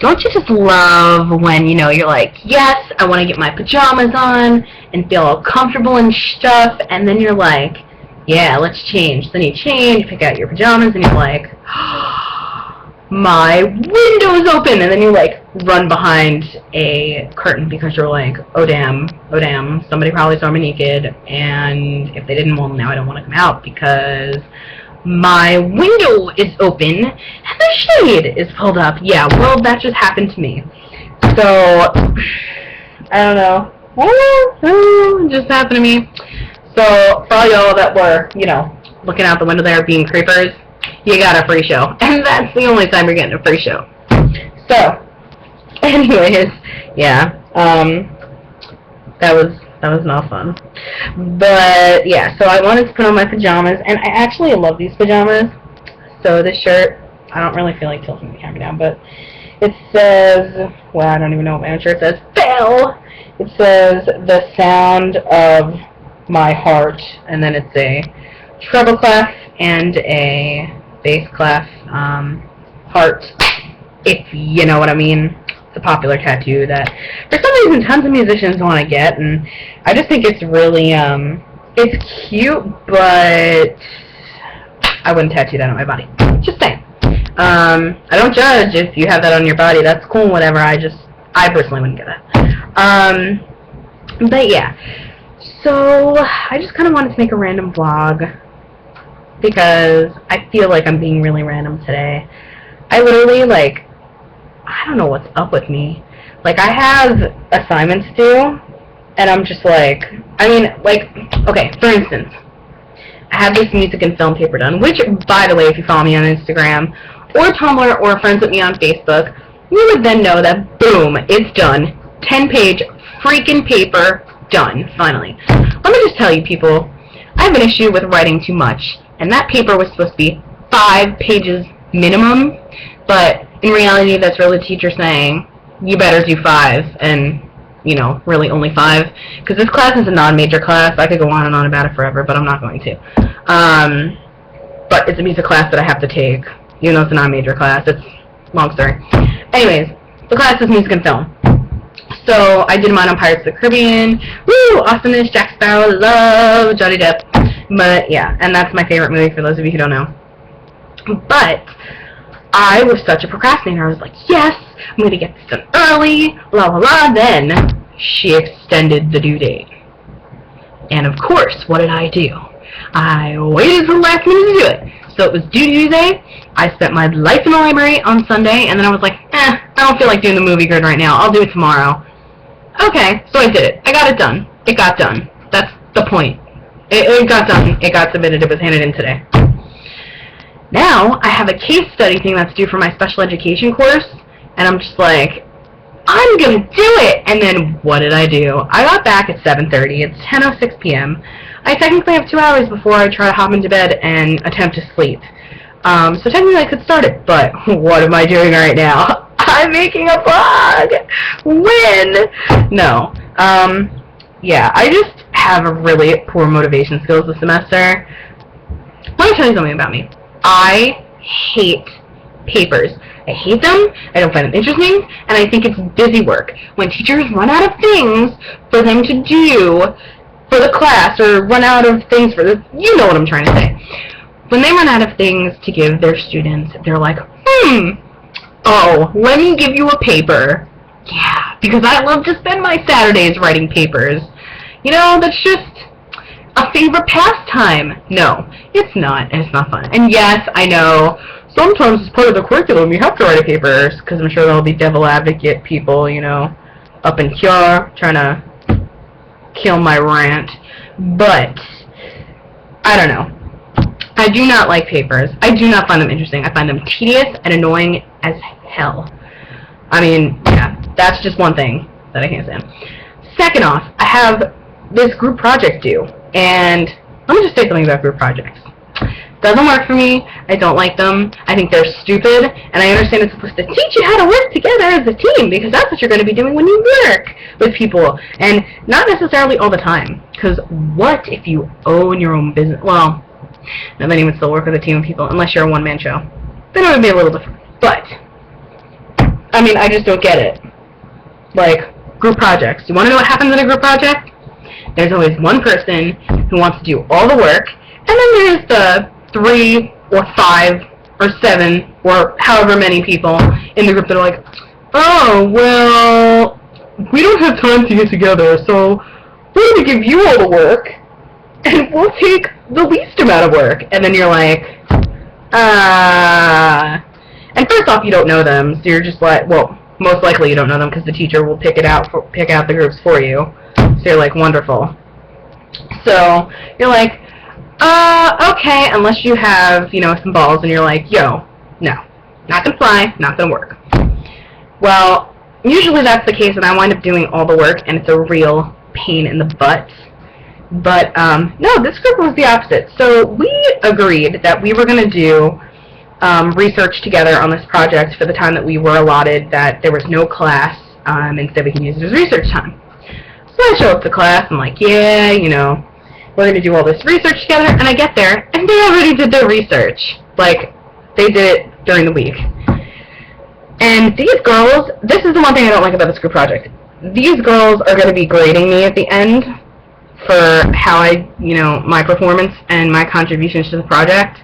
don't you just love when, you know, you're like, yes, I want to get my pajamas on and feel all comfortable and stuff, and then you're like, yeah, let's change. Then you change, pick out your pajamas, and you're like, my window's open, and then you like run behind a curtain because you're like, oh damn, somebody probably saw me naked, and if they didn't, well, now I don't want to come out because my window is open and the shade is pulled up. Yeah, well, that just happened to me. So, I don't know. It just happened to me. So, for all y'all that were, you know, looking out the window there being creepers, you got a free show. And that's the only time you're getting a free show. So, anyways, yeah, that was not fun. But, yeah, so I wanted to put on my pajamas, and I actually love these pajamas. So this shirt, I don't really feel like tilting the camera down, but it says, well, I don't even know what my own shirt says. Fail! It says, the sound of my heart, and then it's a treble clef and a bass clef, heart, if you know what I mean. It's a popular tattoo that, for some reason, tons of musicians want to get, and I just think it's really, it's cute, but I wouldn't tattoo that on my body. Just saying. I don't judge if you have that on your body. That's cool, whatever. I personally wouldn't get that. But yeah. So, I just kind of wanted to make a random vlog because I feel like I'm being really random today. I literally, like, I don't know what's up with me. Like, I have assignments due, and I'm just like, I mean, like, okay, for instance, I have this music and film paper done, which, by the way, if you follow me on Instagram, or Tumblr, or friends with me on Facebook, you would then know that, boom, it's done. 10-page freaking paper, done, finally. Let me just tell you, people, I have an issue with writing too much, and that paper was supposed to be 5 pages minimum, but in reality, that's really the teacher saying, you better do 5, and, you know, really only 5, because this class is a non-major class. I could go on and on about it forever, but I'm not going to. But it's a music class that I have to take, even though it's a non-major class. It's a long story. Anyways, the class is music and film. So, I did mine on Pirates of the Caribbean. Woo! Awesomeness, Jack Sparrow, love, Johnny Depp. But, yeah, and that's my favorite movie for those of you who don't know. But I was such a procrastinator. I was like, yes, I'm going to get this done early, la la la. Then she extended the due date. And of course, what did I do? I waited till the last minute to do it. So it was due Tuesday. I spent my life in the library on Sunday, and then I was like, I don't feel like doing the movie grid right now. I'll do it tomorrow. Okay, so I did it. I got it done. It got done. That's the point. It got done. It got submitted. It was handed in today. Now, I have a case study thing that's due for my special education course, and I'm just like, I'm gonna do it! And then, what did I do? I got back at 7:30, it's 10:06 p.m. I technically have 2 hours before I try to hop into bed and attempt to sleep. So technically I could start it, but what am I doing right now? I'm making a vlog! When? No. Yeah, I just have really poor motivation skills this semester. Let me tell you something about me. I hate papers. I hate them, I don't find them interesting, and I think it's busy work. When teachers run out of things for them to do for the class, or run out of things for the, you know what I'm trying to say. When they run out of things to give their students, they're like, oh, let me give you a paper. Yeah, because I love to spend my Saturdays writing papers. You know, that's just a favorite pastime. No, it's not, and it's not fun. And yes, I know, sometimes as part of the curriculum you have to write a paper, because I'm sure there'll be devil advocate people, you know, up in here, trying to kill my rant. But, I don't know. I do not like papers. I do not find them interesting. I find them tedious and annoying as hell. I mean, yeah, that's just one thing that I can't stand. Second off, I have this group project due. And let me just say something about group projects. Doesn't work for me. I don't like them. I think they're stupid. And I understand it's supposed to teach you how to work together as a team, because that's what you're going to be doing when you work with people. And not necessarily all the time. Because what if you own your own business? Well, no, then you would still work with a team of people, unless you're a one-man show. Then it would be a little different. But I mean, I just don't get it. Like, group projects. You want to know what happens in a group project? There's always one person who wants to do all the work, and then there's the 3 or 5 or 7 or however many people in the group that are like, oh, well, we don't have time to get together, so we're going to give you all the work, and we'll take the least amount of work. And then you're like, And first off, you don't know them, so you're just like, well, most likely you don't know them because the teacher will pick out the groups for you. So you're like, wonderful. So you're like, okay, unless you have, some balls, and you're like, yo, no, not gonna fly, not gonna work. Well, usually that's the case, and I wind up doing all the work, and it's a real pain in the butt. But, no, this group was the opposite. So we agreed that we were gonna do research together on this project for the time that we were allotted, that there was no class, instead we can use it as research time. So I show up to class, I'm like, yeah, we're going to do all this research together, and I get there, and they already did their research. Like, they did it during the week. And these girls, this is the one thing I don't like about this group project. These girls are going to be grading me at the end for how my performance and my contributions to the project.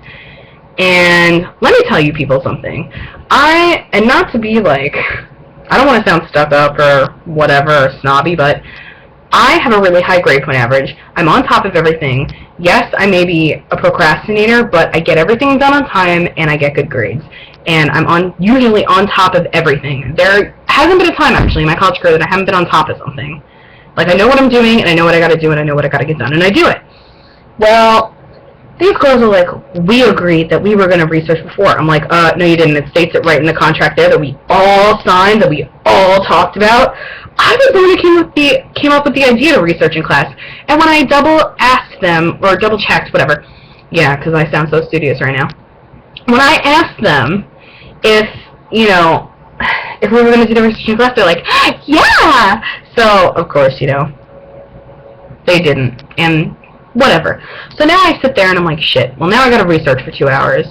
And let me tell you people something. And not to be like, I don't want to sound stuck up or whatever, or snobby, but I have a really high grade point average. I'm on top of everything. Yes, I may be a procrastinator, but I get everything done on time and I get good grades. And I'm usually on top of everything. There hasn't been a time actually in my college career that I haven't been on top of something. Like, I know what I'm doing, and I know what I gotta do, and I know what I gotta get done, and I do it. Well, these girls are like, we agreed that we were going to research before. I'm like, no you didn't. It states it right in the contract there that we all signed, that we all talked about. I was the one who came up with the idea to research in class. And when I double-asked them, or double-checked, whatever, yeah, because I sound so studious right now. When I asked them if, if we were going to do the research in class, they're like, yeah! So, of course, they didn't. And whatever. So now I sit there and I'm like, shit, well now I gotta research for 2 hours.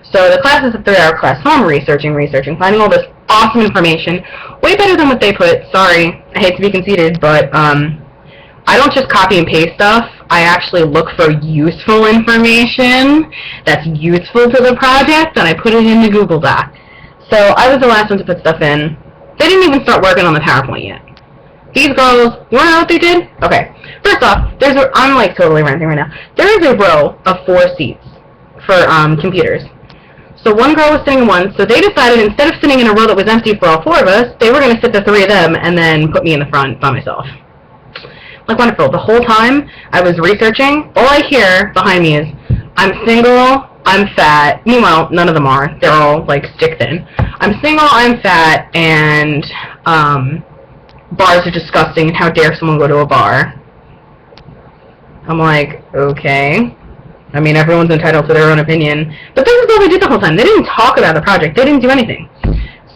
So the class is a 3-hour class, so I'm researching, finding all this awesome information, way better than what they put. Sorry, I hate to be conceited, but I don't just copy and paste stuff. I actually look for useful information that's useful to the project, and I put it in the Google Doc. So I was the last one to put stuff in. They didn't even start working on the PowerPoint yet. These girls, you wanna know what they did? Okay. First off, I'm like totally ranting right now. There is a row of 4 seats for computers. So one girl was sitting in one, so they decided instead of sitting in a row that was empty for all 4 of us, they were gonna sit the 3 of them and then put me in the front by myself. Like, wonderful. The whole time I was researching, all I hear behind me is, I'm single, I'm fat. Meanwhile, none of them are. They're all like stick thin. I'm single, I'm fat, and bars are disgusting, and how dare someone go to a bar. I'm like, okay. I mean, everyone's entitled to their own opinion. But this is what they did the whole time. They didn't talk about the project. They didn't do anything.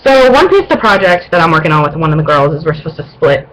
So one piece of the project that I'm working on with one of the girls is we're supposed to split